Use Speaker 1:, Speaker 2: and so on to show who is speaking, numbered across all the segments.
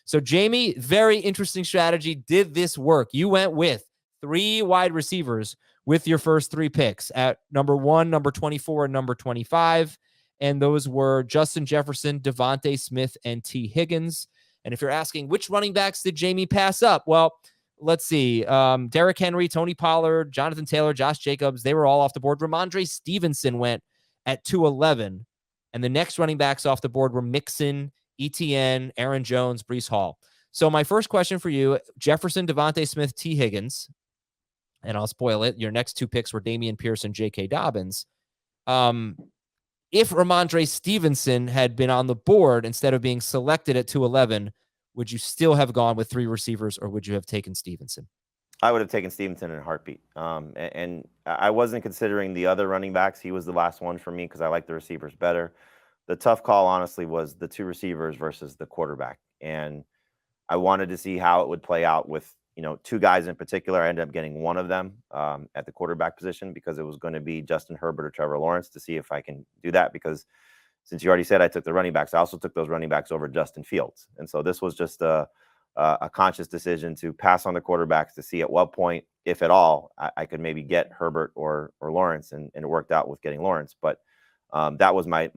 Speaker 1: So Jamey, very interesting strategy. Did this work? You went with 3 wide receivers with your first 3 picks at number 1, number 24, and number 25. And those were Justin Jefferson, Devontae Smith, and T. Higgins. And if you're asking which running backs did Jamey pass up? Well, let's see. Derrick Henry, Tony Pollard, Jonathan Taylor, Josh Jacobs, they were all off the board. Ramondre Stevenson went at 211. And the next running backs off the board were Mixon, ETN, Aaron Jones, Breece Hall. So my first question for you, Jefferson, Devontae Smith, T. Higgins, and I'll spoil it. Your next 2 picks were Dameon Pierce and J.K. Dobbins. If Ramondre Stevenson had been on the board instead of being selected at 211, would you still have gone with 3 receivers, or would you have taken Stevenson?
Speaker 2: I would have taken Stevenson in a heartbeat. And I wasn't considering the other running backs. He was the last one for me because I like the receivers better. The tough call, honestly, was the 2 receivers versus the quarterback. And I wanted to see how it would play out with, 2 guys in particular. I ended up getting one of them at the quarterback position because it was going to be Justin Herbert or Trevor Lawrence, to see if I can do that. Because since you already said I took the running backs, I also took those running backs over Justin Fields. And so this was just a conscious decision to pass on the quarterbacks to see at what point, if at all, I could maybe get Herbert or Lawrence, and it worked out with getting Lawrence. But that was my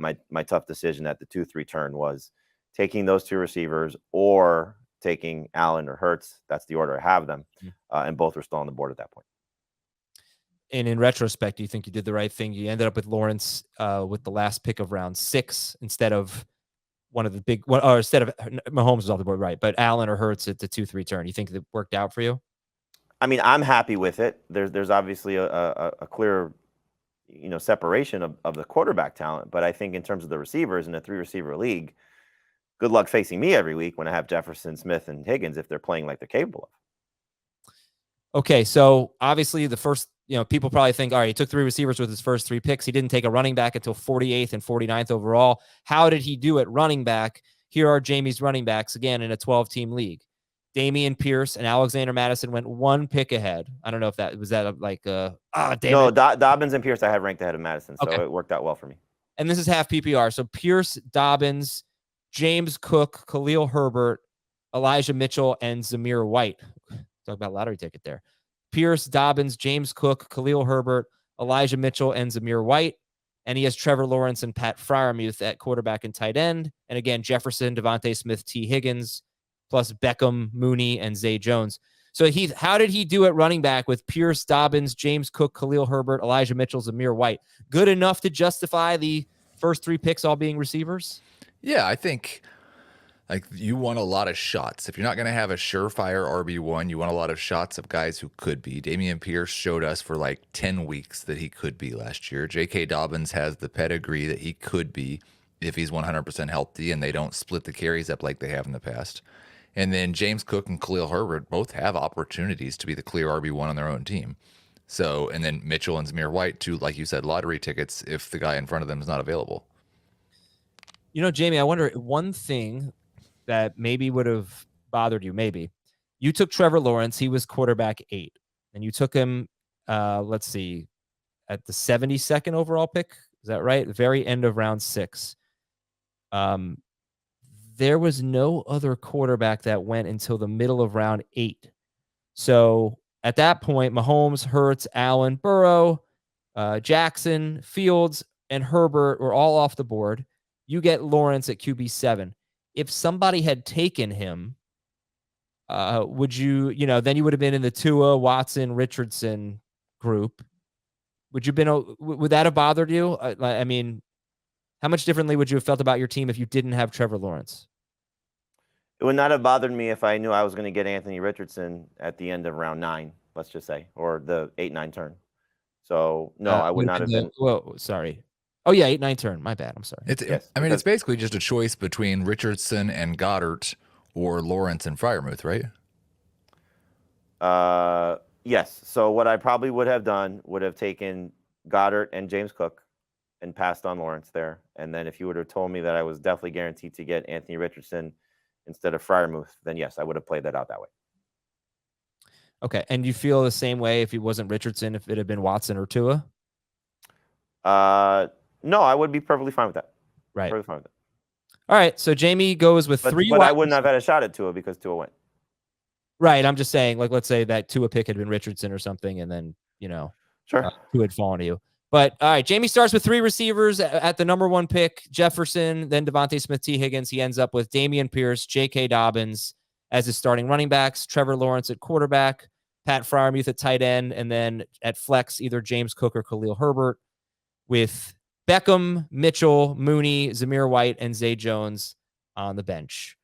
Speaker 2: tough decision at the 2-3 turn, was taking those 2 receivers or taking Allen or Hurts. That's the order I have them, and both were still on the board at that point.
Speaker 1: And in retrospect, do you think you did the right thing? You ended up with Lawrence with the last pick of round 6 instead of one of the big, or instead of Mahomes was off the board, right? But Allen or Hurts at the 2-3 turn. You think it worked out for you?
Speaker 2: I mean, I'm happy with it. There's obviously a clear, separation of the quarterback talent, but I think in terms of the receivers in a 3-receiver league, good luck facing me every week when I have Jefferson, Smith, and Higgins if they're playing like they're capable of.
Speaker 1: Okay, so obviously the first, people probably think, all right, he took 3 receivers with his first 3 picks. He didn't take a running back until 48th and 49th overall. How did he do at running back? Here are Jamey's running backs, again, in a 12-team league. Dameon Pierce and Alexander Mattison went 1 pick ahead. I don't know if that was
Speaker 2: No, Dobbins and Pierce I have ranked ahead of Madison, so it worked out well for me.
Speaker 1: And this is half PPR. So Pierce, Dobbins, James Cook, Khalil Herbert, Elijah Mitchell, and Zamir White. Talk about lottery ticket there. Pierce, Dobbins, James Cook, Khalil Herbert, Elijah Mitchell, and Zamir White. And he has Trevor Lawrence and Pat Freiermuth at quarterback and tight end. And again, Jefferson, Devontae Smith, T. Higgins, plus Beckham, Mooney, and Zay Jones. So how did he do at running back with Pierce, Dobbins, James Cook, Khalil Herbert, Elijah Mitchell, Zamir White? Good enough to justify the first 3 picks all being receivers?
Speaker 3: Yeah, I think you want a lot of shots. If you're not going to have a surefire RB1, you want a lot of shots of guys who could be. Dameon Pierce showed us for 10 weeks that he could be last year. J.K. Dobbins has the pedigree that he could be if he's 100% healthy and they don't split the carries up like they have in the past. And then James Cook and Khalil Herbert both have opportunities to be the clear RB1 on their own team. So, and then Mitchell and Zamir White, 2, like you said, lottery tickets if the guy in front of them is not available.
Speaker 1: Jamey, I wonder, one thing that maybe would have bothered you, you took Trevor Lawrence. He was quarterback 8. And you took him, let's see, at the 72nd overall pick. Is that right? Very end of round 6. There was no other quarterback that went until the middle of round 8. So at that point, Mahomes, Hurts, Allen, Burrow, Jackson, Fields, and Herbert were all off the board. You get Lawrence at QB7. If somebody had taken him, would you, then you would have been in the Tua, Watson, Richardson group. Would that have bothered you? I mean, how much differently would you have felt about your team if you didn't have Trevor Lawrence?
Speaker 2: It would not have bothered me if I knew I was going to get Anthony Richardson at the end of round 9, let's just say, or the 8-9 turn. So, no, I would not have been.
Speaker 1: Whoa, sorry. Oh, yeah, 8-9 turn. My bad. I'm sorry.
Speaker 3: It's basically just a choice between Richardson and Goddard or Lawrence and Freiermuth, right?
Speaker 2: Yes. So what I probably would have done would have taken Goddard and James Cook and passed on Lawrence there. And then if you would have told me that I was definitely guaranteed to get Anthony Richardson instead of Freiermuth, then yes, I would have played that out that way.
Speaker 1: Okay. And you feel the same way if it wasn't Richardson, if it had been Watson or Tua?
Speaker 2: No, I would be perfectly fine with that.
Speaker 1: Right.
Speaker 2: Perfectly fine with that.
Speaker 1: All right. So Jamey goes with
Speaker 2: But,
Speaker 1: 3
Speaker 2: but
Speaker 1: wide
Speaker 2: I wouldn't have had a shot at Tua because Tua went.
Speaker 1: Right. I'm just saying, like, let's say that Tua pick had been Richardson or something, and then,
Speaker 2: Sure.
Speaker 1: Tua had fallen to you. But all right, Jamey starts with 3 receivers at the number 1 pick, Jefferson, then Devontae Smith, T. Higgins. He ends up with Dameon Pierce, J.K. Dobbins as his starting running backs, Trevor Lawrence at quarterback, Pat Freiermuth at tight end, and then at flex, either James Cook or Khalil Herbert, with Beckham, Mitchell, Mooney, Zamir White, and Zay Jones on the bench.